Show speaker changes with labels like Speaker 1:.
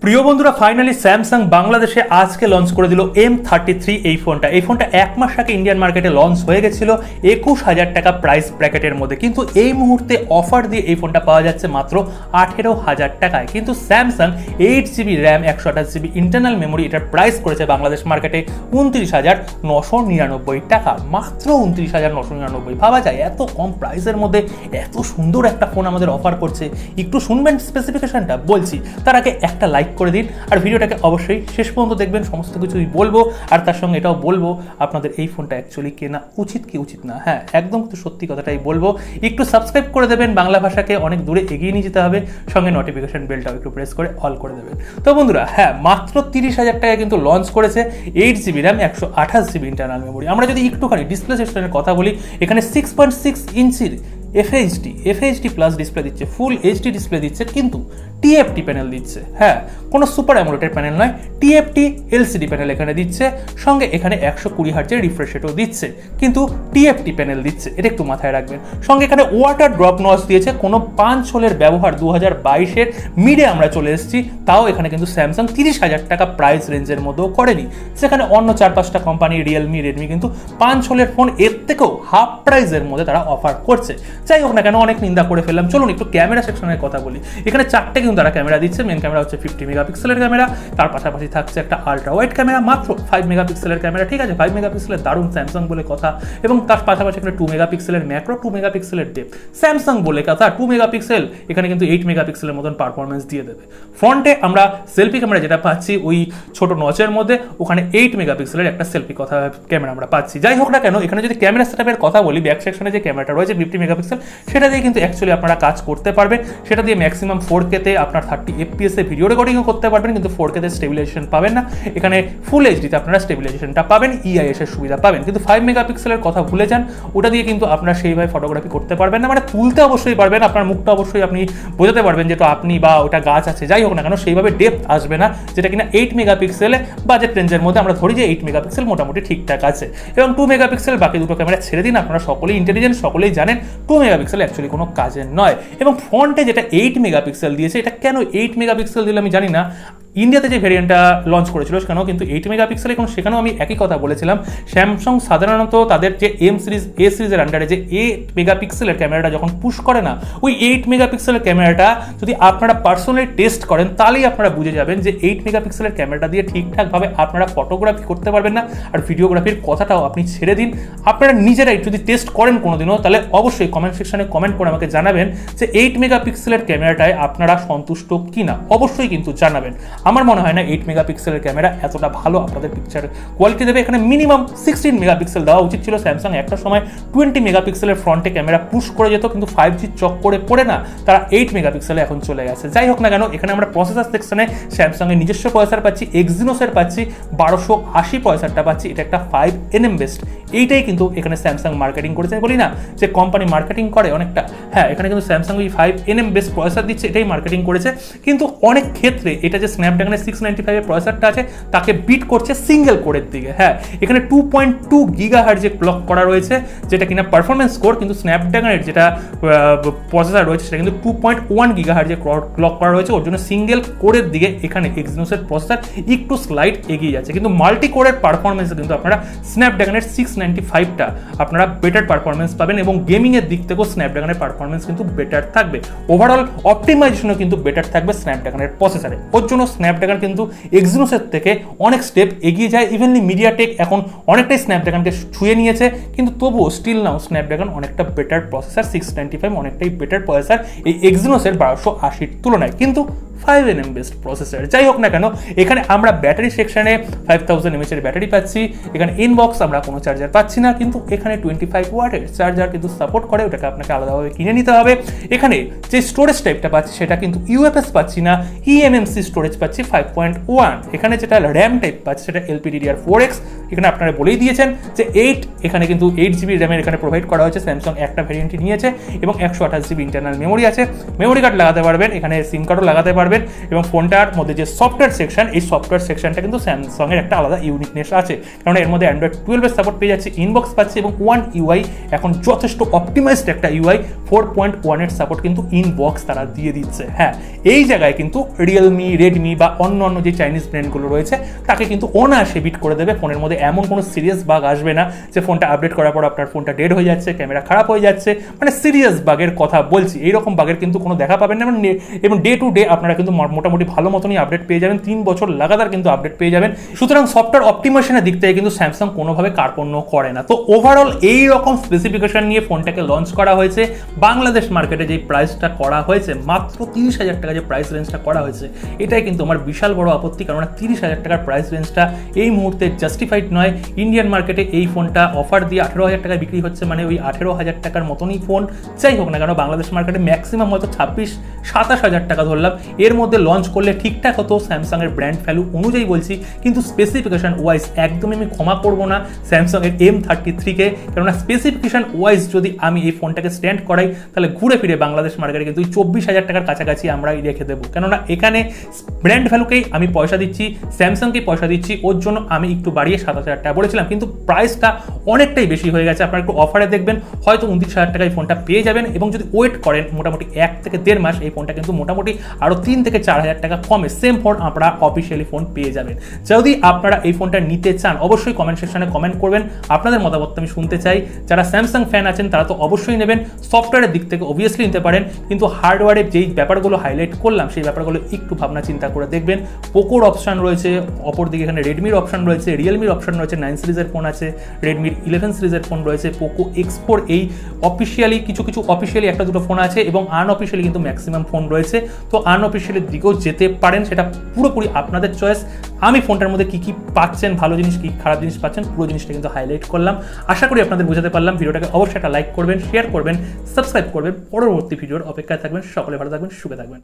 Speaker 1: প্রিয় বন্ধুরা, finally Samsung বাংলাদেশে আজকে লঞ্চ করে দিল M33 এই ফোনটা এক মাস আগে ইন্ডিয়ান মার্কেটে লঞ্চ হয়ে গেছিল 21,000 টাকা প্রাইস ব্র্যাকেটের মধ্যে। কিন্তু এই মুহূর্তে অফার দিয়ে এই ফোনটা পাওয়া যাচ্ছে মাত্র 18,000 টাকায়। কিন্তু Samsung 8GB RAM 128GB internal memory এটার প্রাইস করেছে বাংলাদেশ মার্কেটে 29,999 টাকা, মাত্র 29,999। ভাবা যায় এত কম প্রাইসের মধ্যে এত সুন্দর একটা ফোন আমাদের অফার করছে। একটু শুনবেন স্পেসিফিকেশনটা বলছি, তার আগে একটা লাইক করে দিন আর ভিডিওটাকে অবশ্যই শেষ পর্যন্ত দেখবেন। সমস্ত কিছুই বলবো আর তার সঙ্গে এটাও বলবো আপনাদের এই ফোনটা অ্যাকচুয়ালি কেনা উচিত কি উচিত না। হ্যাঁ, একদম তো সত্যি কথাটাই বলবো। একটু সাবস্ক্রাইব করে দেবেন, বাংলা ভাষাকে অনেক দূরে এগিয়ে নিয়ে যেতে হবে। সঙ্গে নোটিফিকেশন বেলটাও একটু প্রেস করে অল করে দেবেন। তো বন্ধুরা, হ্যাঁ, মাত্র 30,000 টাকায় কিন্তু লঞ্চ করেছে 8GB RAM 128GB internal memory. আমরা যদি একটুখানি ডিসপ্লে সেকশনের কথা বলি, এখানে 6.6 ইঞ্চির FHD প্লাস ডিসপ্লে দিচ্ছে, ফুল এইচডি ডিসপ্লে দিচ্ছে, কিন্তু TFT প্যানেল দিচ্ছে। হ্যাঁ, কোনো সুপার অ্যামোলেড প্যানেল নয়, TFT LCD প্যানেল এখানে দিচ্ছে। সঙ্গে এখানে 120 হার্টজের রিফ্রেশ রেটও দিচ্ছে, কিন্তু TFT প্যানেল দিচ্ছে, এটা একটু মাথায় রাখবেন। সঙ্গে এখানে ওয়াটার ড্রপ নচ দিয়েছে। কোনো পাঞ্চ হোলের ব্যবহার 2022-এর মিডে আমরা চলে এসেছি, তাও এখানে কিন্তু স্যামসাং 30,000 টাকা প্রাইস রেঞ্জের মধ্যেও করেনি। সেখানে অন্য 4-5টা কোম্পানি, রিয়েলমি, রেডমি কিন্তু পাঞ্চ হোলের ফোন এর থেকেও হাফ প্রাইসের মধ্যে তারা অফার করছে। যাই হোক না কেন, অনেক নিন্দা করে ফেললাম। চলুন একটু ক্যামেরা সেকশনের কথা বলি। এখানে 4টে কিন্তু তারা ক্যামেরা দিচ্ছে। মেন ক্যামেরা হচ্ছে 50 মেগাপিক্সেলের ক্যামেরা, তার পাশাপাশি থাকছে একটা আলট্রা ওয়াইড ক্যামেরা, মাত্র 5 মেগাপিক্সেলের ক্যামেরা। ঠিক আছে, 5 মেগাপিক্সেলের দারুণ স্যামসাং বলে কথা। এবং তার পাশাপাশি এখানে 2 মেগাপিক্সেলের ম্যাক্রো, 2 মেগাপিক্সেলের ডেপ, স্যামসাং বলে কথা। 2 মেগাপিক্সেল এখানে কিন্তু 8 মেগাপিক্সেলের মতন পারফরমেন্স দিয়ে দেবে। ফ্রন্টে আমরা সেলফি ক্যামেরা যেটা পাচ্ছি ওই ছোট নচের মধ্যে, ওখানে 8 মেগাপিক্সেলের একটা সেলফি কথা ক্যামেরা আমরা পাচ্ছি। যাই হোক না কেন, এখানে যদি ক্যামেরা সেটআপের কথা বলি, ব্যাক সেকশনে যে ক্যামেরাটা রয়েছে 50 মেগাপিক্সেল, সেটা দিয়ে কিন্তু অ্যাকচুয়ালি আপনারা কাজ করতে পারবেন। সেটা দিয়ে ম্যাক্সিমাম 4K-তে আপনার 30 FPS এ ভিডিও রেকর্ডিংও করতে পারবেন, কিন্তু 4K-তে স্টেবিলাইজেশন পাবেন না। এখানে ফুল এইচডিতে আপনারা স্টেবিলাইজেশনটা পাবেন, EIS এর সুবিধা পাবেন। কিন্তু 5 মেগাপিক্সেলের কথা ভুলে যান, ওটা দিয়ে কিন্তু আপনারা সেইভাবে ফটোগ্রাফি করতে পারবেন না। মানে তুলতে অবশ্যই পারবেন, আপনার মুখটা অবশ্যই আপনি বোঝাতে পারবেন যে তো আপনি বা ওটা গাছ আছে, যাই হোক না কেন, সেইভাবে ডেপথ আসবে না, যেটা কিনা 8 মেগাপিক্সেলে বাজেট রেঞ্জের মধ্যে আমরা ধরি যে 8 মেগাপিক্সেল মোটামুটি ঠিকঠাক আছে। এবং 2 মেগাপিক্সেল বাকি দুটো ক্যামেরা ছেড়ে দিন, আপনারা সকলেই ইন্টেলিজেন্ট, সকলেই জানেন 2 মেগাপিক্সেল অ্যাকচুয়ালি কোনো কাজের নয়। এবং ফ্রন্টে যেটা 8 মেগাপিক্সেল দিয়েছে, এটা কেন 8 মেগাপিক্সেল দিলে আমি জানি না। ইন্ডিয়াতে যে ভেরিয়েন্টটা লঞ্চ করেছিল সেখানেও কিন্তু 8 মেগাপিক্সেল, এবং সেখানেও আমি একই কথা বলেছিলাম। স্যামসাং সাধারণত তাদের যে এ সিরিজের আন্ডারে যে 8 মেগাপিক্সেলের ক্যামেরাটা যখন পুশ করে না, ওই 8 মেগাপিক্সেলের ক্যামেরাটা যদি আপনারা পার্সোনালি টেস্ট করেন, তাহলেই আপনারা বুঝে যাবেন যে 8 মেগাপিক্সেলের ক্যামেরাটা দিয়ে ঠিকঠাকভাবে আপনারা ফটোগ্রাফি করতে পারবেন না। আর ভিডিওগ্রাফির কথাটাও আপনি ছেড়ে দিন, আপনারা নিজেরাই যদি টেস্ট করেন কোনোদিনও, তাহলে অবশ্যই কমেন্ট সেকশনে কমেন্ট করে আমাকে জানাবেন যে 8 মেগাপিক্সেলের ক্যামেরাটায় আপনারা সন্তুষ্ট কিনা, অবশ্যই কিন্তু জানাবেন। আমার মনে হয় না 8 মেগাপিক্সেলের ক্যামেরা এতটা ভালো আপনাদের পিকচার কোয়ালিটি দেবে। এখানে মিনিমাম 16 মেগাপিক্সেল দেওয়া উচিত ছিল। স্যামসাং একটা সময় 20 মেগাপিক্সেলের ফ্রন্টে ক্যামেরা পুশ করে যেত, কিন্তু 5G চক্করে পড়ে না তারা 8 মেগাপিক্সেলে এখন চলে গেছে। যাই হোক না কেন, এখানে আমরা প্রসেসর সেকশনে স্যামসাংয়ের নিজস্ব প্রসেসর পাচ্ছি, এক্সিনোসের পাচ্ছি 1280 প্রসেসরটা পাচ্ছি। এটা একটা 5nm বেস্ট। এইটাই কিন্তু এখানে স্যামসাং মার্কেটিং করেছে। বলি না যে কোম্পানি মার্কেটিং করে অনেকটা, হ্যাঁ, এখানে কিন্তু স্যামসাং ওই 5nm বেস্ট প্রসেসর দিচ্ছে, এটাই মার্কেটিং করেছে। কিন্তু অনেক ক্ষেত্রে এটা যে স্ন্যাপড্রাগনের 695 এর প্রসেসরটা আছে তাকে বিট করছে সিঙ্গেল কোরের দিকে। হ্যাঁ, এখানে 2.2 গিগাহার্টজে ক্লক করা রয়েছে, যেটা কিনা পারফরমেন্স কোর, কিন্তু স্ন্যাপড্রাগনের যেটা প্রসেসর রয়েছে সেটা কিন্তু 2.1 গিগাহার্টজে ক্লক করা রয়েছে। ওর জন্য সিঙ্গেল কোরের দিকে এখানে এক্সিনোসের প্রসেসর একটু স্লাইড এগিয়ে যাচ্ছে, কিন্তু মাল্টি কোরের পারফরমেন্সে কিন্তু আপনারা স্ন্যাপড্রাগনের 695টা আপনারা বেটার পারফরমেন্স পাবেন, এবং গেমিংয়ের দিক থেকেও স্ন্যাপড্রাগনের পারফরমেন্স কিন্তু বেটার থাকবে। ওভারঅল অপটিমাইজেশনও কিন্তু বেটার থাকবে স্ন্যাপড্রাগনের প্রসেসরে। ওর জন্য স্ন্যাপড্রাগন কিন্তু এক্সিনোসের থেকে অনেক স্টেপ এগিয়ে যায়। ইভেনলি মিডিয়াটেক এখন অনেকটাই স্ন্যাপড্রাগনকে ছুঁয়ে নিয়েছে, কিন্তু তবুও স্টিল নাও স্ন্যাপড্রাগন অনেকটা বেটার প্রসেসর, 695 অনেকটাই বেটার প্রসেসর এই এক্সিনোসের 1280-র তুলনায়, কিন্তু 5nm বেস্ট প্রসেসর। যাই হোক না কেন, এখানে আমরা ব্যাটারি সেকশনে 5000 mAh এর ব্যাটারি পাচ্ছি। এখানে ইনবক্স আমরা কোনো চার্জার পাচ্ছি না, কিন্তু এখানে 25 ওয়াটের চার্জার কিন্তু সাপোর্ট করে, ওটাকে আপনাকে আলাদাভাবে কিনে নিতে হবে। এখানে যে স্টোরেজ টাইপটা পাচ্ছি সেটা কিন্তু UFS পাচ্ছি না, eMMC স্টোরেজ পাচ্ছি 5.1। এখানে যেটা র্যাম টাইপ পাচ্ছি সেটা LPDDR4X। এখানে আপনারা বলেই দিয়েছেন যে 8, এখানে কিন্তু 8GB র্যামের এখানে প্রোভাইড করা হয়েছে। স্যামসাং একটা ভ্যারিয়েন্টই নিয়েছে এবং 128GB ইন্টারনাল মেমোরি আছে। মেমোরি কার্ড লাগাতে পারবেন, এখানে সিম কার্ডও লাগাতে পারবেন। পারবেন। এবং ফোনটার মধ্যে যে সফটওয়্যার সেকশন, এই সফটওয়্যার সেকশনটা কিন্তু স্যামসাংয়ের একটা আলাদা ইউনিকনেস আছে, কারণ এর মধ্যে অ্যান্ড্রয়েড 12 সাপোর্ট পেয়ে যাচ্ছে, ইনবক্স পাচ্ছে এবং ওয়ান ইউআই এখন যথেষ্ট অপটিমাইজড একটা ইউআই 4.1 এর সাপোর্ট কিন্তু ইনবক্স তারা দিয়ে দিচ্ছে। হ্যাঁ, এই জায়গায় কিন্তু রিয়েলমি, রেডমি বা অন্য অন্য যে চাইনিজ ব্র্যান্ডগুলো রয়েছে তাকে কিন্তু অনায়াসে বিট করে দেবে। ফোনের মধ্যে এমন কোনো সিরিয়াস বাগ আসবে না যে ফোনটা আপডেট করার পর আপনার ফোনটা ডেড হয়ে যাচ্ছে, ক্যামেরা খারাপ হয়ে যাচ্ছে, মানে সিরিয়াস বাগের কথা বলছি, এইরকম বাগের কিন্তু কোনো দেখা পাবেন না। এবং ডে টু ডে আপনারা কিন্তু মোটামুটি ভালো মতনই আপডেট পেয়ে যাবেন, 3 বছর লাগাতার কিন্তু আপডেট পেয়ে যাবেন। সুতরাং সফটওয়্যার অপটিমাইজেশনের দিক থেকে কিন্তু স্যামসাং কোনোভাবে কার্পণ্য করে না। তো ওভারঅল এই রকম স্পেসিফিকেশন নিয়ে ফোনটাকে লঞ্চ করা হয়েছে। বাংলাদেশ মার্কেটে যে প্রাইসটা করা হয়েছে, মাত্র 30,000 টাকা যে প্রাইস রেঞ্জটা করা হয়েছে, এটাই কিন্তু আমার বিশাল বড় আপত্তি, কারণ 30,000 টাকার প্রাইস রেঞ্জটা এই মুহূর্তে জাস্টিফাইড নয়। ইন্ডিয়ান মার্কেটে এই ফোনটা অফার দিয়ে 18,000 টাকায় বিক্রি হচ্ছে, মানে ওই 18,000 টাকার মতনই ফোন যাই হোক না কেন, বাংলাদেশ মার্কেটে ম্যাক্সিমাম হয়তো 26-27,000 টাকা ধরলাম, এর মধ্যে লঞ্চ করলে ঠিকঠাক হতো স্যামসাংয়ের ব্র্যান্ড ভ্যালু অনুযায়ী বলছি। কিন্তু স্পেসিফিকেশন ওয়াইজ একদমই আমি ক্ষমা করবো না স্যামসাংয়ের M33-কে, কেননা স্পেসিফিকেশন ওয়াইজ যদি আমি এই ফোনটাকে স্ট্যান্ড করাই তাহলে ঘুরে ফিরে বাংলাদেশ মার্কেটে কিন্তু 24,000 টাকার কাছাকাছি আমরাই রেখে দেবো, কেননা এখানে ব্র্যান্ড ভ্যালুকেই আমি পয়সা দিচ্ছি, স্যামসাংকেই পয়সা দিচ্ছি, ওর জন্য আমি একটু বাড়িয়ে 27,000 টাকা বলেছিলাম, কিন্তু প্রাইসটা অনেকটাই বেশি হয়ে গেছে। আপনারা একটু অফারে দেখবেন, হয়তো 29,000 টাকায় ফোনটা পেয়ে যাবেন, এবং যদি ওয়েট করেন মোটামুটি 1 থেকে 1.5 মাস, এই ফোনটা কিন্তু মোটামুটি আরও 3 থেকে 4,000 টাকা কমে সেম ফোন আপনারা অফিসিয়ালি ফোন পেয়ে যাবেন। যদি আপনারা এই ফোনটা নিতে চান অবশ্যই কমেন্ট সেকশনে কমেন্ট করবেন, আপনাদের মতামত আমি শুনতে চাই। যারা স্যামসাং ফ্যান আছেন তারা তো অবশ্যই নেবেন, সফটওয়্যারের দিক থেকে অবভিয়াসলি নিতে পারেন, কিন্তু হার্ডওয়্যারের যেই ব্যাপারগুলো হাইলাইট করলাম সেই ব্যাপারগুলো একটু ভাবনা চিন্তা করে দেখবেন। পোকোর অপশান রয়েছে, অপরদিকে এখানে রেডমির অপশান রয়েছে, রিয়েলমির অপশান রয়েছে, 9 সিরিজের ফোন আছে, রেডমির 11 সিরিজের ফোন রয়েছে, পোকো X4, এই অফিসিয়ালি কিছু অফিসিয়ালি একটা দুটো ফোন আছে এবং আনঅফিসিয়ালি কিন্তু ম্যাক্সিমাম ফোন রয়েছে। তো আনঅফিসিয়ালির দিকেও যেতে পারেন, সেটা পুরোপুরি আপনাদের চয়েস। আমি ফোনটার মধ্যে কী কী পাচ্ছেন, ভালো জিনিস কী খারাপ জিনিস পাচ্ছেন, পুরো জিনিসটা কিন্তু হাইলাইট করলাম। আশা করি আপনাদের বোঝাতে পারলাম। ভিডিওটাকে অবশ্যই একটা লাইক করবেন, শেয়ার করবেন, সাবস্ক্রাইব করবেন। পরবর্তী ভিডিওর অপেক্ষায় থাকবেন। সকলে ভালো থাকবেন, সুখে থাকবেন।